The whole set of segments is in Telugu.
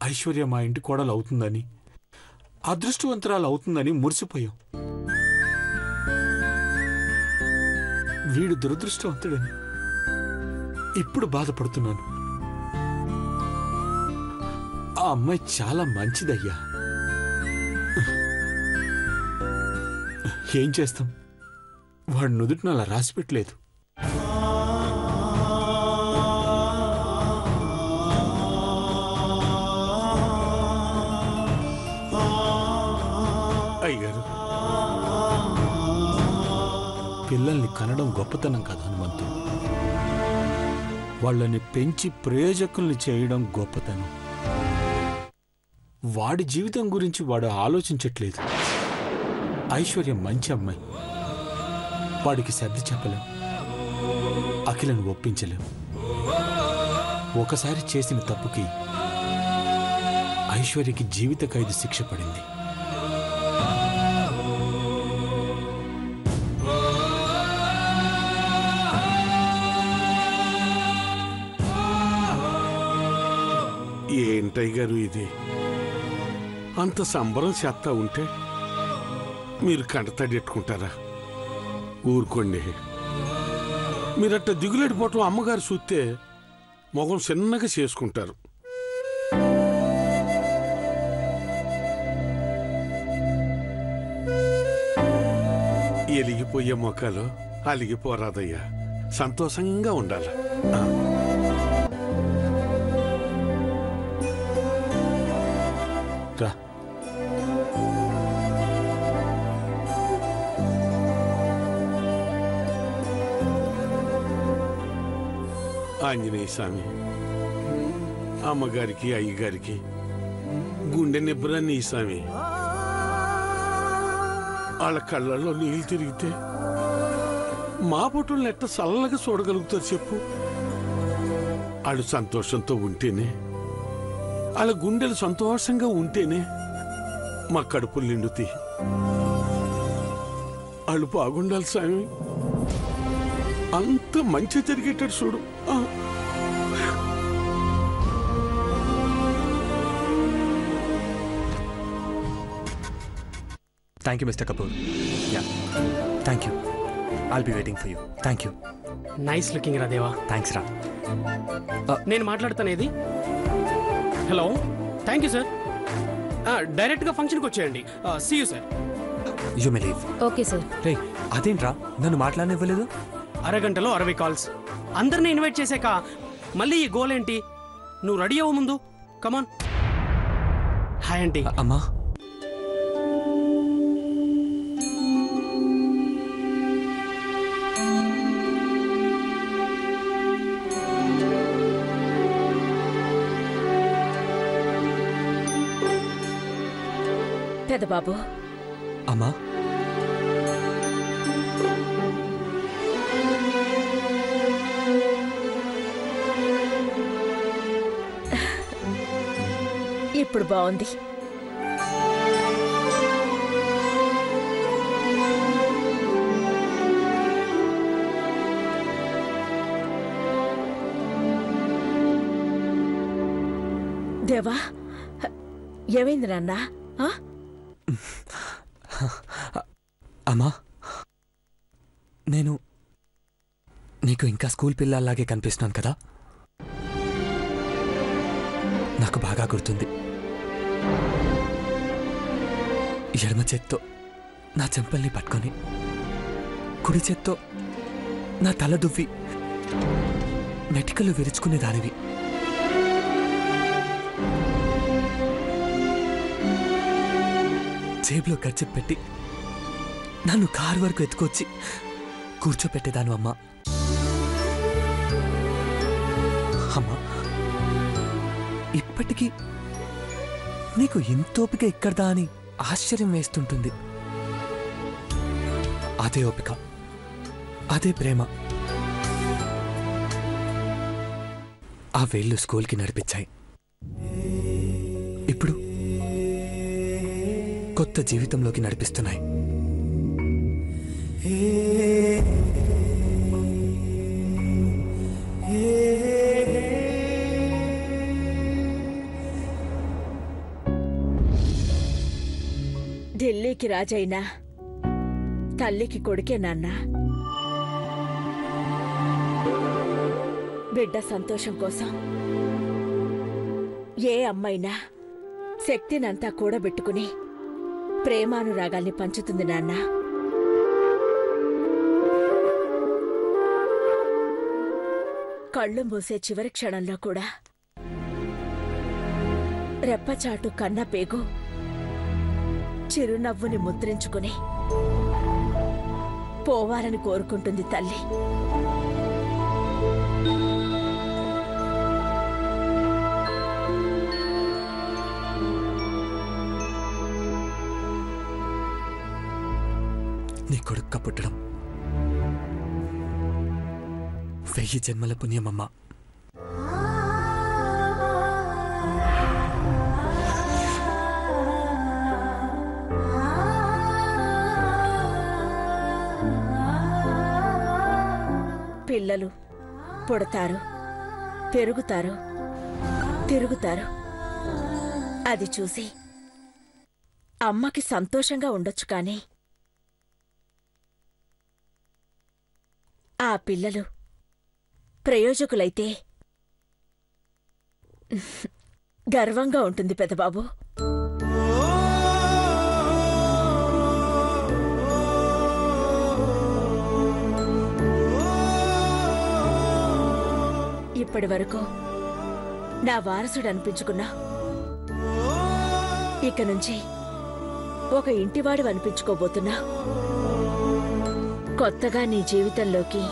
ఐశ్వర్య మా ఇంటి కోడలు అవుతుందని, అదృష్టవంతరాలు అవుతుందని మురిసిపోయాం. వీడు దురదృష్టవంతుడని ఇప్పుడు బాధపడుతున్నాను. ఆ అమ్మాయి చాలా మంచిదయ్యా. ఏం చేస్తాం, వాడు నుదుటిని అలా రాసిపెట్టలేదు. అయ్యగారు, పిల్లల్ని కనడం గొప్పతనం కదా హనుమంతు. వాళ్ళని పెంచి ప్రయోజకుల్ని చేయడం గొప్పతనం. వాడి జీవితం గురించి వాడు ఆలోచించట్లేదు. ఐశ్వర్య మంచి అమ్మాయి, వాడికి సర్ది చెప్పలేం, అఖిలను ఒప్పించలేం. ఒకసారి చేసిన తప్పుకి ఐశ్వర్యకి జీవిత ఖైదు శిక్ష పడింది. ఏంటయ్య గారు ఇది? అంత సంబరం చేస్తా ఉంటే మీరు కంటతడెట్టుకుంటారా? ఊరుకోండి. మీరట్ట దిగులెడిపోవటం అమ్మగారు చూస్తే మొగం చిన్నగా చేసుకుంటారు. ఎలిగిపోయే మొక్కలు అలిగిపోరాదయ్యా, సంతోషంగా ఉండాలి. ఆంజనేయ స్వామి, అమ్మగారికి అయ్యగారికి గుండె నిబ్బరాన్ని స్వామి. వాళ్ళ కళ్ళల్లో నీళ్ళు తిరిగితే మా పొట్టుల్ని ఎట్ట చల్లగా చూడగలుగుతారు చెప్పు? వాళ్ళు సంతోషంతో ఉంటేనే, వాళ్ళ గుండెలు సంతోషంగా ఉంటేనే మా కడుపులు నిండుతాయి. వాళ్ళు బాగుండాలి స్వామి, అంత మంచి జరిగేటట్టు చూడు. Thank you, Mr. Kapoor. Yeah. Thank you. I'll be waiting for you. Thank you. Nice looking, Radeva. Thanks, Ra. నేను మాట్లాడుతానేది. Hello, thank you sir. డైరెక్ట్గా ఫంక్షన్కి వచ్చేయండి. See you sir. You may leave. Okay sir. రే, అదేంట్రా నన్ను మాట్లాడనివ్వలేదు? అరగంటలో 60 కాల్స్. అందరినీ ఇన్వైట్ చేశాక మళ్ళీ ఈ గోల్ ఏంటి? నువ్వు రెడీ అవ్వ ముందు. కమాన్. Hi aunty. అమ్మా, పెదబాబు. అమ్మా, ఇప్పుడు బాగుంది. దేవా, ఏమైంది నాన్న? అమ్మా, నేను నీకు ఇంకా స్కూల్ పిల్లల్లాగే కనిపిస్తున్నాను కదా? నాకు బాగా గుర్తుంది. ఎడమ చేత్తో నా చెంపల్ని పట్టుకొని, కుడి చేత్తో నా తల దువ్వి మెటికలు విరుచుకునేదానివి. జేబులో ఖర్చు పెట్టి నన్ను కారు వరకు ఎత్తుకొచ్చి కూర్చోపెట్టేదాను అమ్మా. అమ్మా, ఇప్పటికీ నీకు ఇంతోపిక ఎక్కడదా అని ఆశ్చర్యం వేస్తుంటుంది. అదే ఓపిక, అదే ప్రేమ ఆ వేళ్ళు స్కూల్కి నడిపించాయి. ఇప్పుడు కొత్త జీవితంలోకి నడిపిస్తున్నాయి. రాజుకి రాజైనా తల్లికి కొడుకే నాన్నా. బిడ్డ సంతోషం కోసం ఏ అమ్మైనా శక్తినంతా కూడబెట్టుకుని ప్రేమానురాగాల్ని పంచుతుంది నాన్నా. కళ్ళు మూసే చివరి క్షణంలో కూడా రెప్పచాటు కన్న పేగు చిరునవ్వుని ముద్రించుకుని పోవాలని కోరుకుంటుంది తల్లి. నీ కొడుక్క పుట్టడం 1000 జన్మల పుణ్యమమ్మా. పిల్లలు పుడతారు, పెరుగుతారు, తిరుగుతారు. అది చూసి అమ్మకి సంతోషంగా ఉండొచ్చు కానీ ఆ పిల్లలు ప్రయోజకులైతే గర్వంగా ఉంటుంది పెద్దబాబు. ఇప్పటి వరకు నా వారసుడు అనిపించుకున్నా, ఇక నుంచి ఒక ఇంటివాడు అనిపించుకోబోతున్నా. కొత్తగా నీ జీవితంలోకి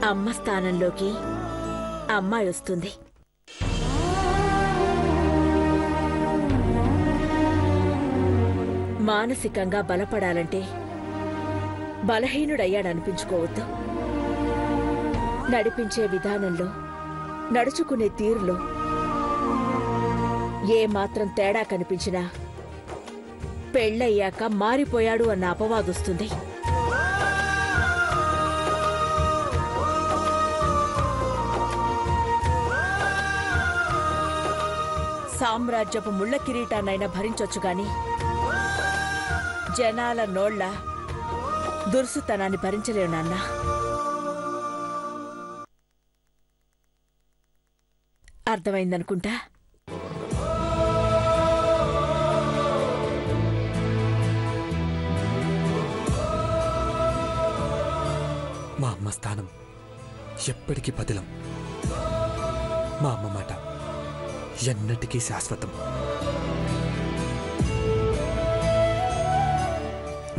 అమ్మ స్థానంలోకి అమ్మాయి వస్తుంది. మానసికంగా బలపడాలంటే బలహీనుడయ్యాడనిపించుకోవద్దు. నడిపించే విధానంలో, నడుచుకునే తీరులో ఏమాత్రం తేడా కనిపించినా పెళ్ళయ్యాక మారిపోయాడు అన్న అపవాదొస్తుంది. సామ్రాజ్యపు ముళ్ళ కిరీటాన్నైనా భరించొచ్చు గాని జనాల నోళ్ల దుర్సుతనాన్ని భరించలేవు నాన్నా. అర్థమైందనుకుంటా. మా అమ్మ స్థానం ఎప్పటికీ పదిలం. మా అమ్మ మాట ఎన్నటికీ శాశ్వతం.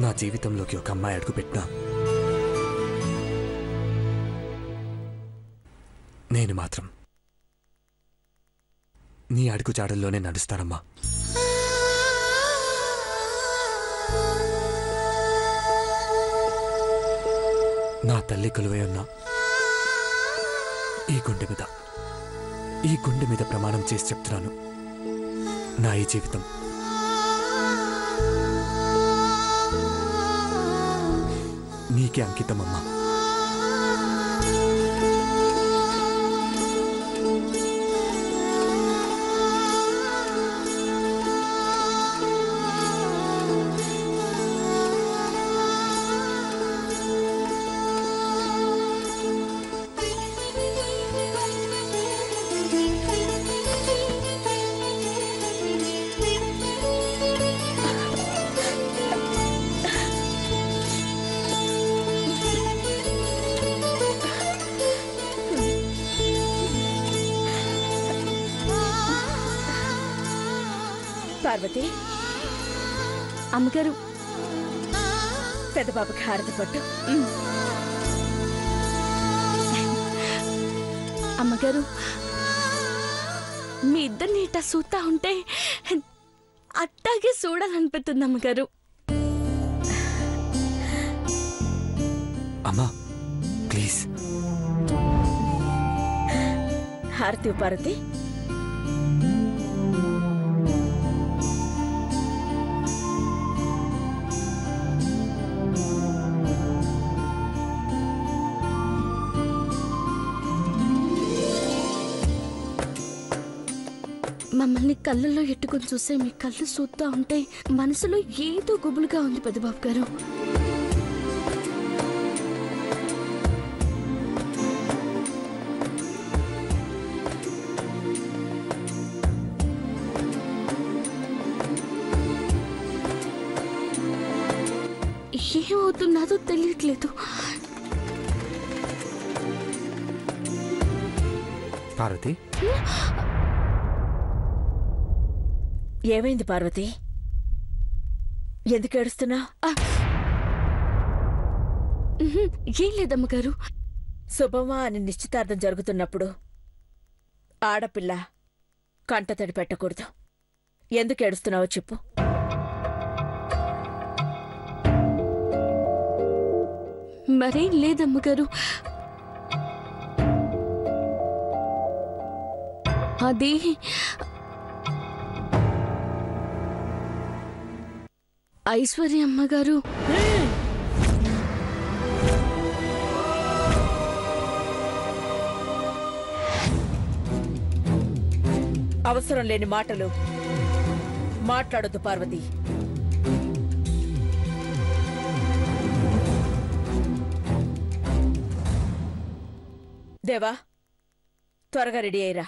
నా జీవితంలోకి ఒక అమ్మాయి అడుగుపెట్టినా నేను మాత్రం నీ అడుగుజాడల్లోనే నడుస్తానమ్మా. నా తల్లి కొలువై ఉన్న ఈ గుండె మీద ప్రమాణం చేసి చెప్తున్నాను, నా ఈ జీవితం నీకే అంకితమమ్మా. పార్వతి, అమ్మగారు పెద్దబాబుకి హారతి పట్టు. అమ్మగారు, మీ ఇద్దరిని ఇట్టా చూస్తా ఉంటే అట్టాగే చూడాలనిపిస్తుంది అమ్మగారు. అమ్మా ప్లీజ్. హారతి పార్వతి. మమ్మల్ని కళ్ళల్లో ఎట్టుకొని చూసే మీ కళ్ళు చూస్తా ఉంటే మనసులో ఏదో గుబులుగా ఉంది పెద్దబాబు గారు. ఏమవుతున్నదో తెలియట్లేదు. పార్వతి, ఏమైంది పార్వతి? ఎందుకు ఏడుస్తున్నా? ఏం లేదమ్మగారు. శుభమా అని నిశ్చితార్థం జరుగుతున్నప్పుడు ఆడపిల్ల కంటతడి పెట్టకూడదు. ఎందుకు ఏడుస్తున్నావో చెప్పు. మరేం లేదమ్మగారు. అది ఐశ్వర్య అమ్మగారు. అవసరం లేని మాటలు మాట్లాడొద్దు పార్వతి. దేవా, త్వరగా రెడీ అయ్యిరా.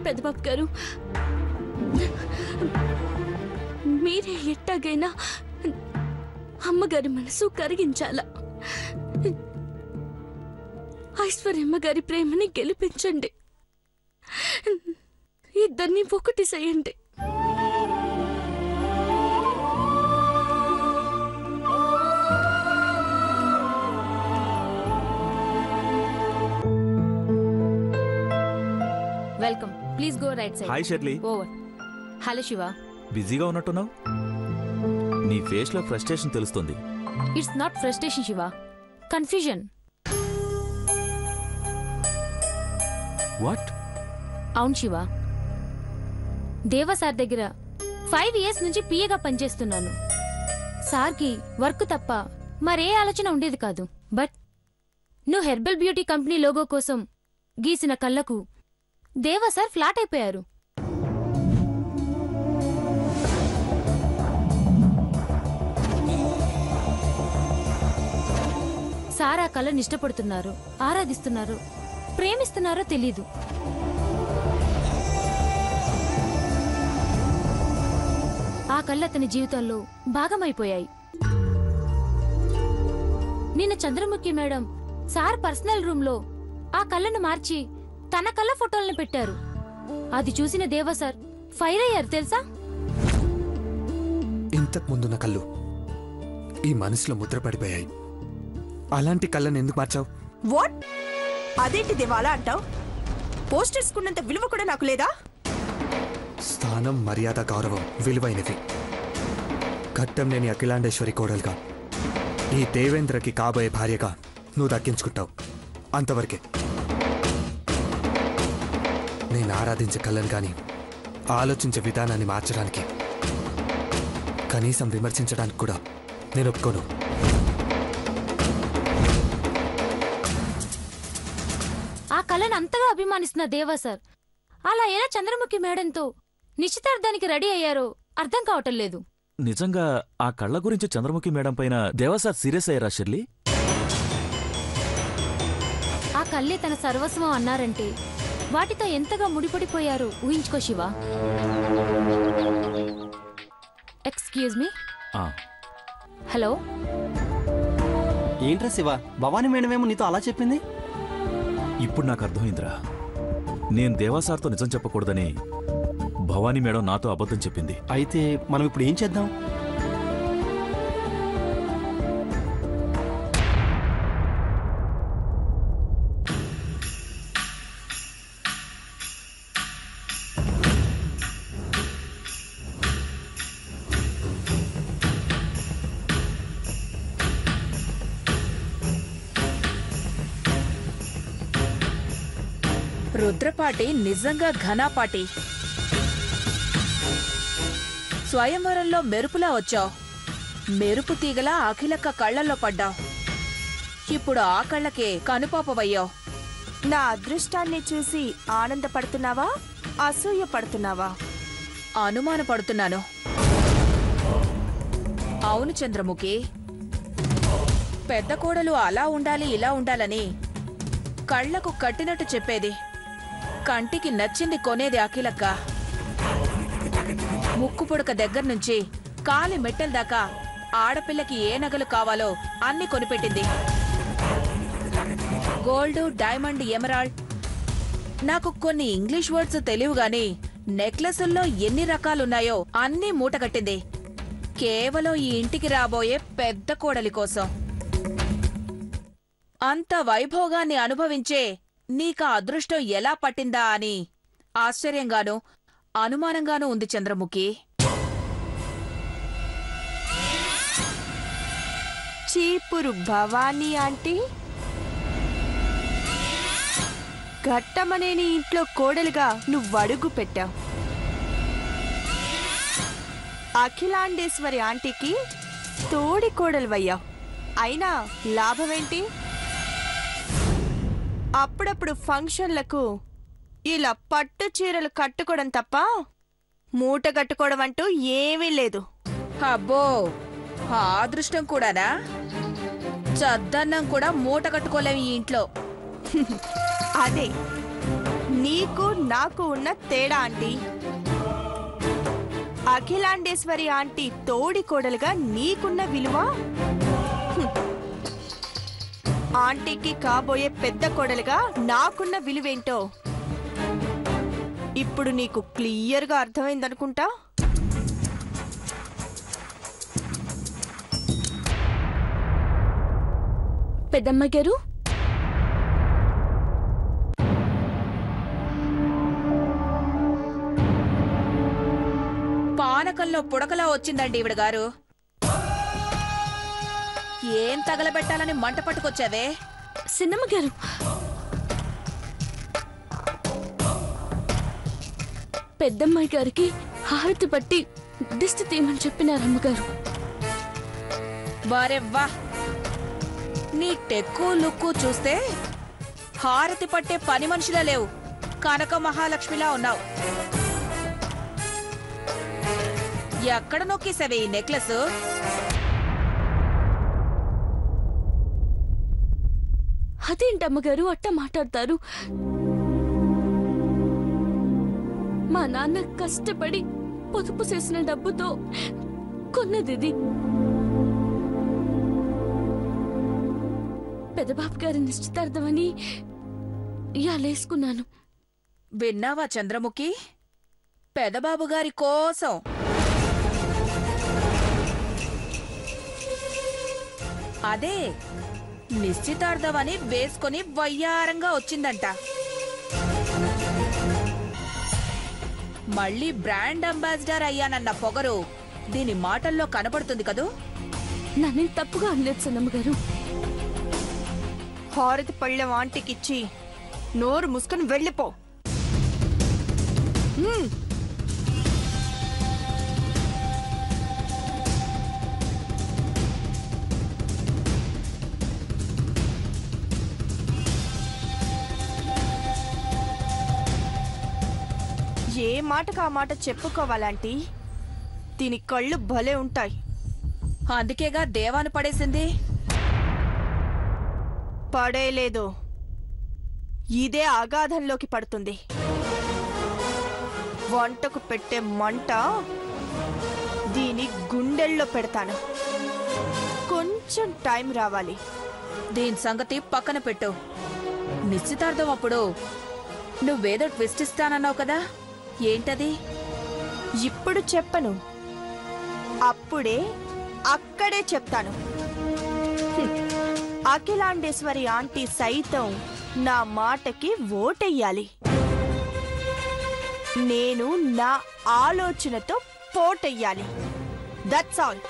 పెద్దబాబు గారు, మీరే ఎట్టాగైనా అమ్మగారి మనసు కరిగించాలా. ఐశ్వర్యమ్మ గారి ప్రేమని గెలిపించండి. ఇద్దరిని ఒకటి చేయండి. Welcome. Please go right side. Hi Shirley. Over. Hello Shiva. బిజీగా ఉన్నట్టున్నావు. నీ ఫేస్ లో ఫ్రస్ట్రేషన్ తెలుస్తుంది. It's not frustration Shiva, confusion. What? అవును శివ, దేవా సార్ దగ్గర 5 years నుంచి పిఏగా పనిచేస్తున్నాను. సార్కి వర్క్ తప్ప మరే ఆలోచన ఉండేది కాదు. బట్ నువ్వు హెర్బల్ బ్యూటీ కంపెనీ లోగో కోసం గీసిన కళ్ళకు దేవా సార్ ఫ్లాట్ అయిపోయారు. సార్ ఆ కళని ఇష్టపడుతున్నారు, ఆరాధిస్తున్నారు, ప్రేమిస్తున్నారో తెలీదు. ఆ కళ్ళు అతని జీవితంలో భాగమైపోయాయి. నిన్న Chandramukhi madam sir personal room లో ఆ కళ్ళను మార్చి తన కళ్ళ ఫోటోలను పెట్టారు. అది చూసిన దేవా సార్ ఫైర్ అయ్యారు తెలుసా. ఇంతకు ముందున్న కళ్ళు ఈ మనసులో ముద్ర పడిపోయాయి. అలాంటి కళ్ళని ఎందుకు మార్చావు? వాట్? అదేంటి దేవాలా అంటావు? పోస్టర్స్ కున్నంత విలువ కూడా నాకు లేదా? స్థానం, మర్యాద, గౌరవం విలువైనవి. ఘట్టం లేని అఖిలాండేశ్వరి కోడలుగా ఈ దేవేంద్రకి కాబోయే భార్యగా నువ్వు దక్కించుకుంటావు. అంతవరకే. నేను ఆరాధించే కళ్ళను కానీ ఆలోచించే విధానాన్ని మార్చడానికి, కనీసం విమర్శించడానికి కూడా నేను ఒప్పుకోను. ఆ కళను అంతగా అభిమానిస్తున్న దేవా సార్ అలా ఎలా చంద్రముఖి మేడంతో నిశ్చితార్థానికి రెడీ అయ్యారో అర్థం కావటం లేదు. నిజంగా ఆ కళ్ళ గురించి చంద్రముఖి మేడం పైన దేవా సార్ సీరియస్ అయ్యారా షెర్లీ? ఆ కళ్ళే తన సర్వస్వం అన్నారంటే వాటితో ఎంతగా ముడిపడిపోయారో ఊహించుకో శివ. Excuse me. హలో. ఏంట్రా శివ, భవానీ మేడమేమో నీతో అలా చెప్పింది? ఇప్పుడు నాకు అర్థమైందిరా. నేను దేవాసార్తో నిజం చెప్పకూడదని భవానీ మేడం నాతో అబద్ధం చెప్పింది. అయితే మనం ఇప్పుడు ఏం చేద్దాం? రుద్రపాటి నిజంగా ఘనాపాటి. స్వయంవరంలో మెరుపులా వచ్చావు. మెరుపు తీగలా అఖిలక్క కళ్లల్లో పడ్డావు. ఇప్పుడు ఆ కళ్ళకే కనుపాపవయ్యావు. నా అదృష్టాన్ని చూసి ఆనందపడుతున్నావా, అసూయ పడుతున్నావా? అనుమానపడుతున్నాను. అవును చంద్రముఖి, పెద్ద కోడలు అలా ఉండాలి ఇలా ఉండాలని కళ్లకు కట్టినట్టు చెప్పేది, కంటికి నచ్చింది కొనేది అఖిలక్క. ముక్కు పుడక దగ్గర నుంచి కాలి మెట్టెల దాకా ఆడపిల్లకి ఏ నగలు కావాలో అన్ని కొనిపెట్టింది. గోల్డ్, డైమండ్, ఎమరాల్డ్, నాకు కొన్ని ఇంగ్లీష్ వర్డ్స్ తెలియవు గాని నెక్లెసుల్లో ఎన్ని రకాలున్నాయో అన్నీ మూటగట్టింది, కేవలం ఈ ఇంటికి రాబోయే పెద్ద కోడలి కోసం. అంత వైభోగాన్ని అనుభవించే నీకా అదృష్టం ఎలా పట్టిందా అని ఆశ్చర్యంగానూ అనుమానంగానూ ఉంది చంద్రముఖి. చీపురు భవానీ ఆంటీ, ఘట్టమనేని ఇంట్లో కోడలుగా నువ్వడుగు పెట్టావు. అఖిలాండేశ్వరి ఆంటీకి తోడి కోడలువయ్యావు. అయినా లాభమేంటి? అప్పుడప్పుడు ఫంక్షన్లకు ఇలా పట్టు చీరలు కట్టుకోవడం తప్ప మూట కట్టుకోవడం అంటూ ఏమీ లేదు. అబ్బో, ఆ అదృష్టం కూడానా? చద్దన్నం కూడా మూట కట్టుకోలేము ఈ ఇంట్లో. అదే నీకు నాకు ఉన్న తేడా ఆంటీ. అఖిలాండేశ్వరి ఆంటీ తోడి కోడలుగా నీకున్న విలువ, ఆంటీకి కాబోయే పెద్ద కోడలుగా నాకున్న విలువేంటో ఇప్పుడు నీకు క్లియర్గా అర్థమైందనుకుంటా. పెద్దమ్మ గారు, పానకంలో పుడకలా వచ్చిందండి ఈవిడ గారు. ఏం తగలబెట్టాలని మంట పట్టుకొచ్చావే? సిన్నమ్మ గారు, పెద్దమ్మాయి గారికి హారతి పట్టి దిష్టి తీయమని చెప్పినారమ్మగారు. వారెవ్వా, నీ టెక్కు లుక్కు చూస్తే హారతి పట్టే పని మనిషిలా లేవు, కనక మహాలక్ష్మిలా ఉన్నావు. ఎక్కడ నొక్కేసావే ఈ నెక్లెస్? అదేంటమ్మగారు అట్ట మాట్లాడతారు? మా నాన్న కష్టపడి పొదుపు చేసిన డబ్బుతో కొన్నది. పెదబాబు గారి నిశ్చితార్థమని ఇయాలేసుకున్నాను. విన్నావా చంద్రముఖి? పెదబాబు గారి కోసం అదే నిశ్చితార్థమని వేసుకుని వయ్యారంగా వచ్చిందంట. మళ్ళీ బ్రాండ్ అంబాసిడర్ అయ్యానన్న పొగరు దీని మాటల్లో కనబడుతుంది కదూ. నన్నేం తప్పుగా అనలేదు సన్నమ్మగారు. హారతి పళ్ళెం ఆంటీకిచ్చి నోరు ముసుకుని వెళ్ళిపో. ఏ మాటకు ఆ మాట చెప్పుకోవాలంటీ? దీని కళ్ళు భలే ఉంటాయి. అందుకేగా దేవాను పడేసింది. పడేలేదు, ఇదే అగాధంలోకి పడుతుంది. వంటకు పెట్టే మంట దీని గుండెల్లో పెడతాను. కొంచెం టైం రావాలి. దీని సంగతి పక్కన పెట్టు. నిశ్చితార్థం అప్పుడు నువ్వేదో ట్విస్ట్ ఇస్తానన్నావు కదా, ఏంటది? ఇప్పుడు చెప్పను, అప్పుడే అక్కడే చెప్తాను. అఖిలాండేశ్వరి ఆంటీ సైతం నా మాటకి ఓటెయ్యాలి. నేను నా ఆలోచనతో పోటెయ్యాలి. That's all.